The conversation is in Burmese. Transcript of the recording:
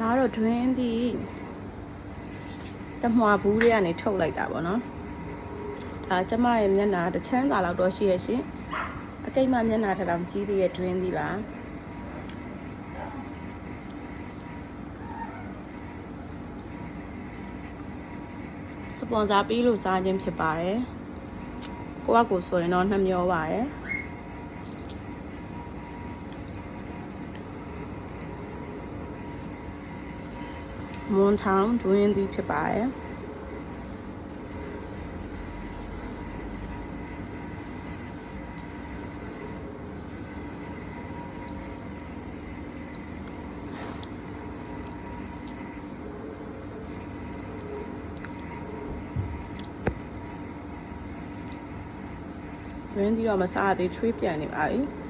ဒါကတော့တွင်းဒီတမွာဘူးတွေကနေထုတ်လိုက်တာပေါ့နော်ဒါကျမရဲ့မျက်နှာတစ်ချမ်းစာလောက်တော့ရှိရရှင်အကိတ်မှမျက်နှာထထောင်ကြီးသေးရဲ့တွင်းဒီပါစပွန်ဆာပေးလို့စားခြင်းဖြစ်ပါတယ်ကိုကကိုဆိုရင်တော့နှမျောပါတယ်မွန်ထောင်တွင်းဒီဖြစ်ပါတယ်တွင်းဒီတော့မစားသေးချွေးပြန်နေပါပြီ